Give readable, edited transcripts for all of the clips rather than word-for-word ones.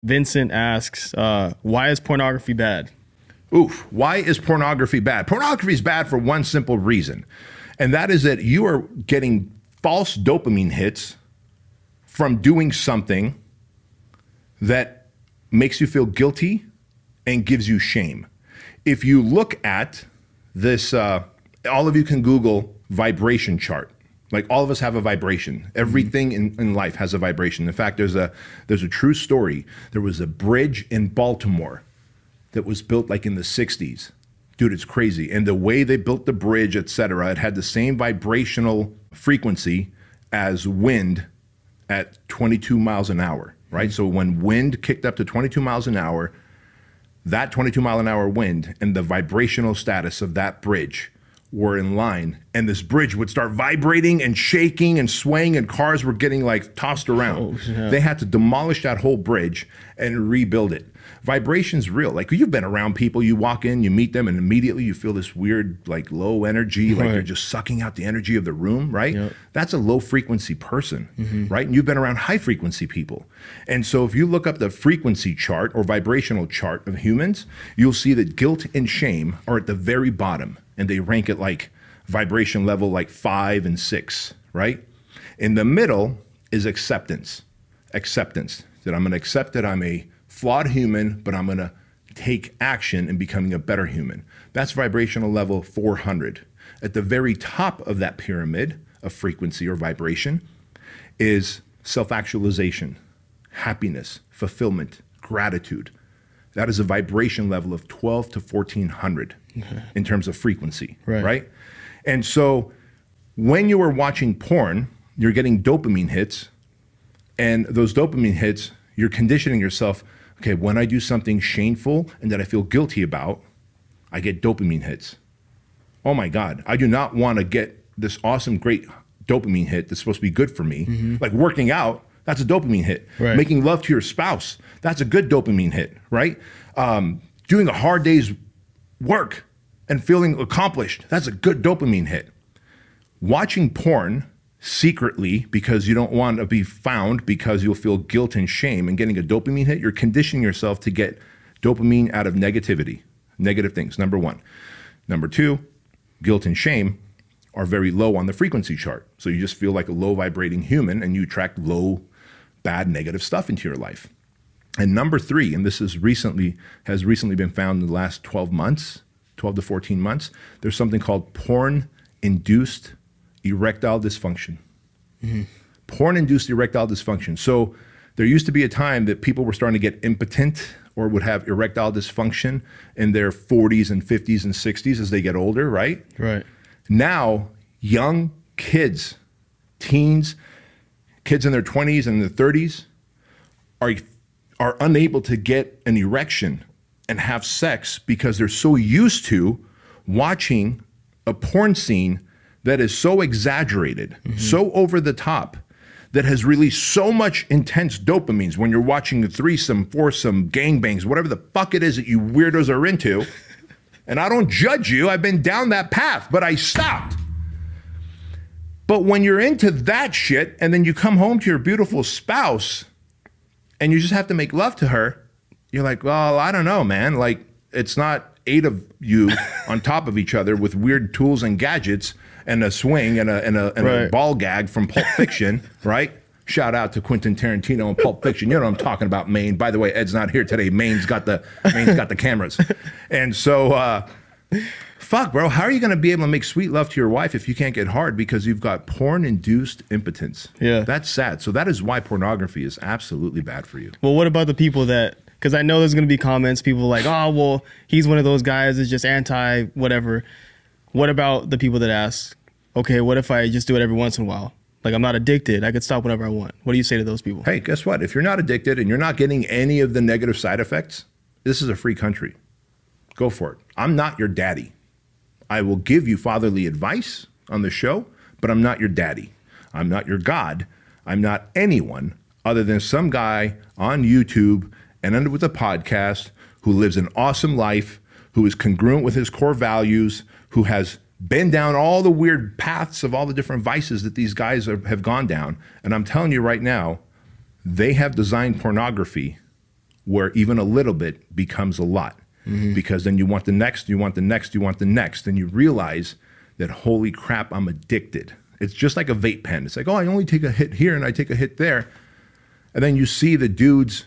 Vincent asks, why is pornography bad? Oof. Why is pornography bad? Pornography is bad for one simple reason, and that is that you are getting false dopamine hits from doing something that makes you feel guilty and gives you shame. If you look at this, all of you can Google vibration chart. Like, all of us have a vibration. Everything in life has a vibration. In fact, there's a true story. There was a bridge in Baltimore that was built like in the 60s. Dude, it's crazy. And the way they built the bridge, et cetera, it had the same vibrational frequency as wind at 22 miles an hour, right? So when wind kicked up to 22 miles an hour, that 22 mile an hour wind and the vibrational status of that bridge were in line, and this bridge would start vibrating and shaking and swaying, and cars were getting like tossed around. Oh, yeah. They had to demolish that whole bridge and rebuild it. Vibration's real. Like, you've been around people, you walk in, you meet them, and immediately you feel this weird, like, low energy, like they're just sucking out the energy of the room, right? Yep. That's a low frequency person, right? And you've been around high frequency people. And so if you look up the frequency chart or vibrational chart of humans, you'll see that guilt and shame are at the very bottom, and they rank at like vibration level like 5 and 6, right? In the middle is acceptance. Acceptance, that I'm gonna accept that I'm a flawed human, but I'm gonna take action in becoming a better human. That's vibrational level 400. At the very top of that pyramid of frequency or vibration is self-actualization, happiness, fulfillment, gratitude. That is a vibration level of 12 to 1400 in terms of frequency, right? And so when you are watching porn, you're getting dopamine hits, and those dopamine hits, you're conditioning yourself, okay, when I do something shameful and that I feel guilty about, I get dopamine hits. Oh my God, I do not want to get this awesome, great dopamine hit that's supposed to be good for me. Like working out, that's a dopamine hit. Making love to your spouse, that's a good dopamine hit, right? Doing a hard day's work and feeling accomplished, that's a good dopamine hit. Watching porn secretly because you don't want to be found because you'll feel guilt and shame and getting a dopamine hit, you're conditioning yourself to get dopamine out of negativity, negative things, number one. Number two, guilt and shame are very low on the frequency chart. So you just feel like a low vibrating human and you attract low, bad, negative stuff into your life. And number three, and this has recently been found in the last 12 months, 12 to 14 months, there's something called porn-induced erectile dysfunction. Porn-induced erectile dysfunction. So there used to be a time that people were starting to get impotent or would have erectile dysfunction in their 40s and 50s and 60s as they get older, right? Right. Now, young kids, teens, kids in their 20s and their 30s are unable to get an erection and have sex because they're so used to watching a porn scene that is so exaggerated, so over the top, that has released so much intense dopamines when you're watching a threesome, foursome, gangbangs, whatever the fuck it is that you weirdos are into. And I don't judge you, I've been down that path, but I stopped. But when you're into that shit and then you come home to your beautiful spouse and you just have to make love to her, you're like, well, I don't know, man. Like, it's not 8 of you on top of each other with weird tools and gadgets and a swing and a ball gag from Pulp Fiction, right? Shout out to Quentin Tarantino and Pulp Fiction. You know what I'm talking about, Maine. By the way, Ed's not here today. Maine's got the cameras. And so, fuck, bro, how are you going to be able to make sweet love to your wife if you can't get hard because you've got porn-induced impotence? Yeah. That's sad. So that is why pornography is absolutely bad for you. Well, what about the people that, because I know there's going to be comments, people like, oh, well, he's one of those guys that's just anti whatever. What about the people that ask, okay, what if I just do it every once in a while? Like, I'm not addicted. I could stop whenever I want. What do you say to those people? Hey, guess what? If you're not addicted and you're not getting any of the negative side effects, this is a free country. Go for it. I'm not your daddy. I will give you fatherly advice on the show, but I'm not your daddy. I'm not your God. I'm not anyone other than some guy on YouTube and under with a podcast who lives an awesome life, who is congruent with his core values, who has been down all the weird paths of all the different vices that these guys have gone down. And I'm telling you right now, they have designed pornography where even a little bit becomes a lot, because then you want the next, you want the next, you want the next, and you realize that, holy crap, I'm addicted. It's just like a vape pen. It's like, oh, I only take a hit here and I take a hit there. And then you see the dudes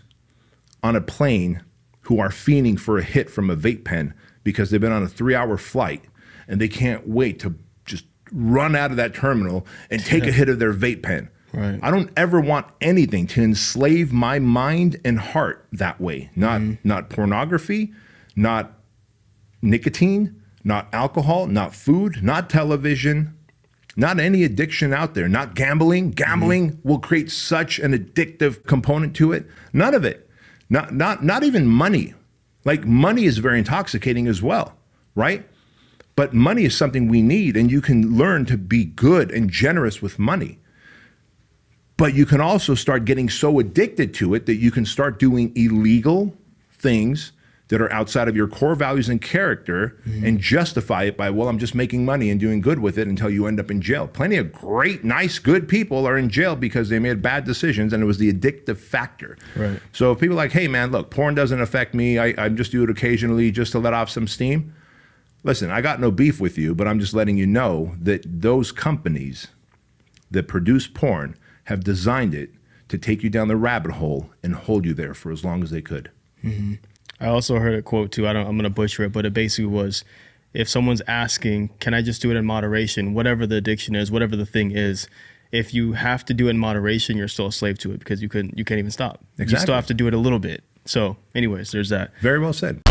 on a plane who are fiending for a hit from a vape pen because they've been on a 3-hour flight and they can't wait to just run out of that terminal and take a hit of their vape pen. Right. I don't ever want anything to enslave my mind and heart that way. Not pornography, not nicotine, not alcohol, not food, not television, not any addiction out there, not gambling. Gambling will create such an addictive component to it. None of it. Not even money. Like, money is very intoxicating as well, right? But money is something we need, and you can learn to be good and generous with money. But you can also start getting so addicted to it that you can start doing illegal things that are outside of your core values and character and justify it by, well, I'm just making money and doing good with it, until you end up in jail. Plenty of great, nice, good people are in jail because they made bad decisions, and it was the addictive factor. Right. So if people are like, hey, man, look, porn doesn't affect me. I just do it occasionally just to let off some steam. Listen, I got no beef with you, but I'm just letting you know that those companies that produce porn have designed it to take you down the rabbit hole and hold you there for as long as they could. I also heard a quote too. I'm going to butcher it, but it basically was, if someone's asking, can I just do it in moderation, whatever the addiction is, whatever the thing is, if you have to do it in moderation, you're still a slave to it, because you can't even stop. Exactly. You still have to do it a little bit. So anyways, there's that. Very well said.